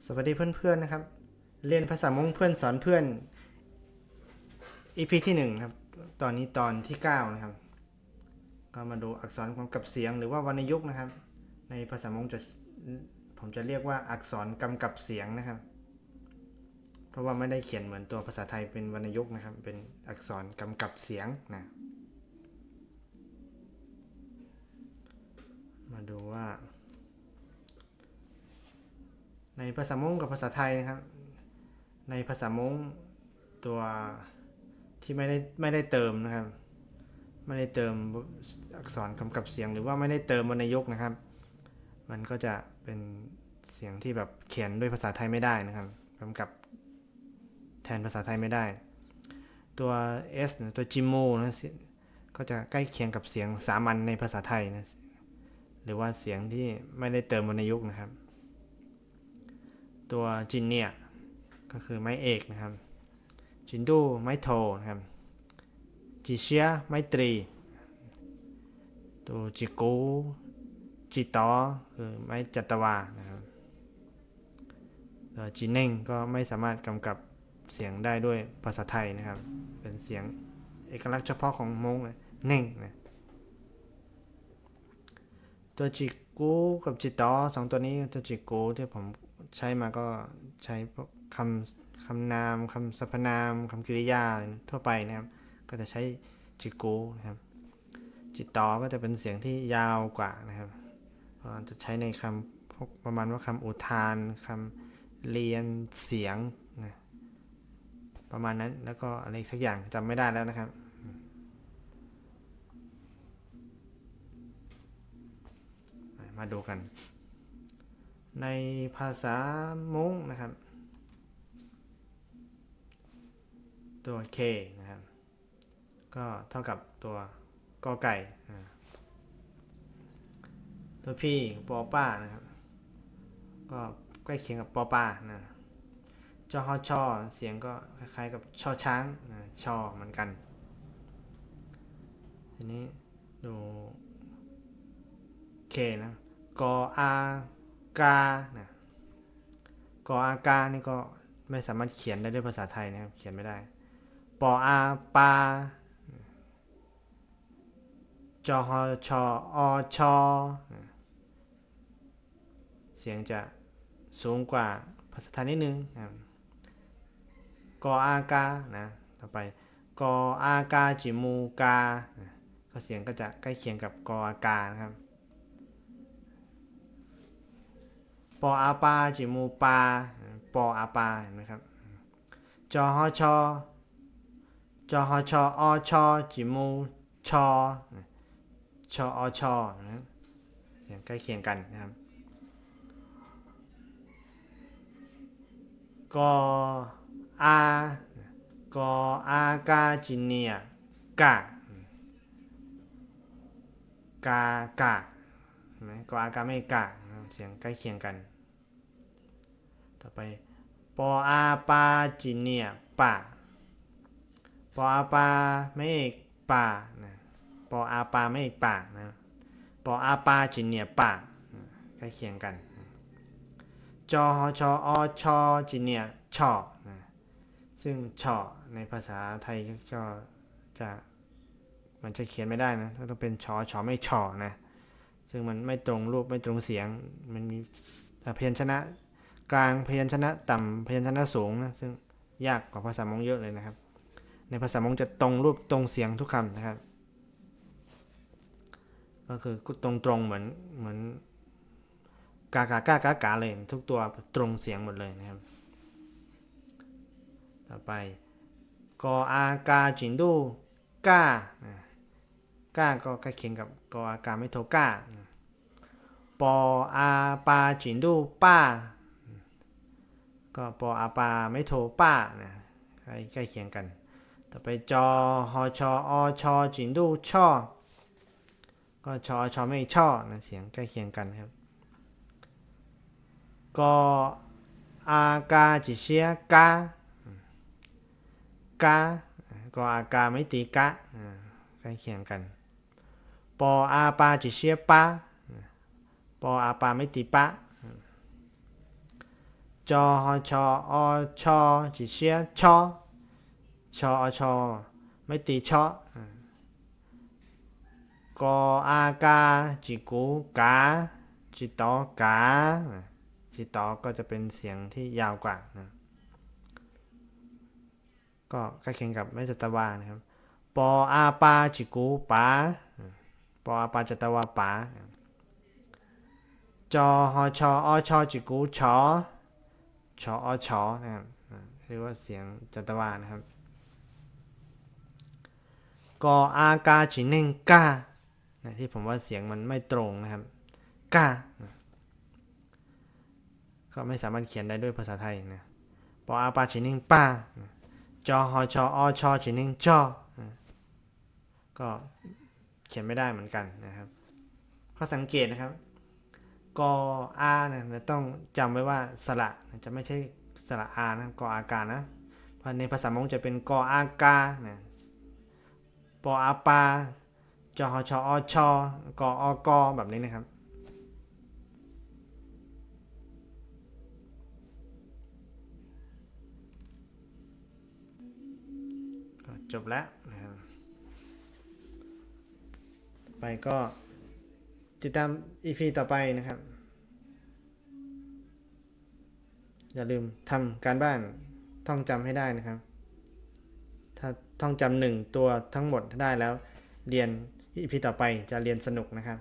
สวัสดีเพื่อนๆนะครับเรียนภาษามงเพื่อนสอนเพื่อน EP ที่1ครับตอนนี้ตอนที่9นะครับก็มาดูอักษรกำกับเสียงหรือว่าวรรณยุกต์นะครับในภาษามงผมจะเรียกว่าอักษรกำกับเสียงนะครับเพราะว่าไม่ได้เขียนเหมือนตัวภาษาไทยเป็นวรรณยุกต์นะครับเป็นอักษรกำกับเสียงนะมาดูว่าในภาษามงกับภาษาไทยนะครับในภาษามงตัวที่ไม่ได้เติมนะครับไม่ได้เติมอักษรกำกับเสียงหรือว่าไม่ได้เติมวรรณยุกต์นะครับมันก็จะเป็นเสียงที่แบบเขียนด้วยภาษาไทยไม่ได้นะครับกำกับแทนภาษาไทยไม่ได้ตัว S ตัวจิโมนะก็จะใกล้เคียงกับเสียงสามัญในภาษาไทยนะหรือว่าเสียงที่ไม่ได้เติมวรรณยุกต์นะครับตัวจินเนี่ยก็คือไม้เอกนะครับจินดูไม้โทนะครับจิเชียไม้ตรีตัวจิกูจิตอคือไม้จัตวานะครับจิเน่งก็ไม่สามารถกำกับเสียงได้ด้วยภาษาไทยนะครับเป็นเสียงเอกลักษณ์เฉพาะของมงเลยเน่งนะตัวจิกูกับจิตอสองตัวนี้ตัวจิกูที่ผมใช้มาก็ใช้คำนามคำสรรพนามคำกริยาทั่วไปนะครับก็จะใช้จิกูนะครับจิตอก็จะเป็นเสียงที่ยาวกว่านะครับจะใช้ในคำพวกประมาณว่าคำอุทานคำเรียนเสียงนะประมาณนั้นแล้วก็อะไรสักอย่างจำไม่ได้แล้วนะครับมาดูกันในภาษามงนะครับตัว K นะครับก็เท่ากับตัวกอไก่ตัว P ปอป้านะครับก็ใกล้เคียงกับปอปานะจอฮอชอเสียงก็คล้ายๆกับชอช้างชอเหมือนกันทีนี้ดูเคนะกออากานะกออากานี่ก็ไม่สามารถเขียนได้ด้วยภาษาไทยนะครับเขียนไม่ได้ปออาปาจอฮอชออชอเสียงจะสูงกว่าภาษาไทยนิดนึงนะกออากานะต่อไปกออากาจิมูกาก็เสียงก็จะใกล้เคียงกับกออากานะครับปออาปาจิมูปาปออาปาเห็นไหมครับจอฮอชอจอฮอชออชอจิมูชอชออชอนะเสียงใกล้เคียงกันนะครับกออากออากาจิเนียกะกากะเห็นไหมกออากาไม่กะเสียงใกล้เคียงกันต่อไปปออาปาจิเนียปะปออาปาไม่ปะนะปออาปาไม่ปะนะปออาปาจิเนียปะใกล้เคียงกันจอฮอชออชอจิเนียชอนะซึ่งชอในภาษาไทยก็จะมันจะเขียนไม่ได้นะต้องเป็นชอชอไม่ชอนะซึ่งมันไม่ตรงรูปไม่ตรงเสียงมันมีพยัญชนะกลางพยัญชนะต่ำพยัญชนะสูงนะซึ่งยากกว่าภาษามงเยอะเลยนะครับในภาษามงจะตรงรูปตรงเสียงทุกคำนะครับก็คือตรงเหมือนกากากากากาเลยทุกตัวตรงเสียงหมดเลยนะครับต่อไปกออากาจินดูกากาก็ใกล้เคียงกับกออากาไม่โทกาปออาปาจินดูป้าก็ปออาปาไม่โทป้านะใกล้เคียงกันต่อไปจอฮอชออชอจินดูช่อก็ชอชอไม่ช่อนะเสียงใกล้เคียงกันครับก็อากาจิเชียกากาก็อากาไม่ตีกะใกล้เคียงกันปออาปาจิเชียปะปออาปาไม่ตีปะ จอฮอชออชอจีเชียชอชออชอไม่ตีชอกออากาจิกูกาจิตอกาจิตอก็จะเป็นเสียงที่ยาวกว่านะก็ใกล้เคียงกับไม่จัตวานะครับปออาปาจิกูปาปออาปาจัตวาปาจอฮอชออชอจิกูชอชออชอนะครับเรียกว่าเสียงจัตวานะครับกออากาจิเน่งกาที่ผมว่าเสียงมันไม่ตรงนะครับกาก็ไม่สามารถเขียนได้ด้วยภาษาไทยนะปออาปาจิเน่งป้าจอฮอชออชอจิเน่งจอก็เขียนไม่ได้เหมือนกันนะครับข้อสังเกตนะครับกออาเนี่ยต้องจำไว้ว่าสระจะไม่ใช่สระอานะกออากานะเพราะในภาษามงจะเป็นกออากานะปออาปาจอฮอชออชอกออกอแบบนี้นะครับก็จบแล้วนะครับไปก็ติดตาม EP ต่อไปนะครับอย่าลืมทำการบ้านท่องจำให้ได้นะครับถ้าท่องจำ1ตัวทั้งหมดได้แล้วเรียน EP ต่อไปจะเรียนสนุกนะครับ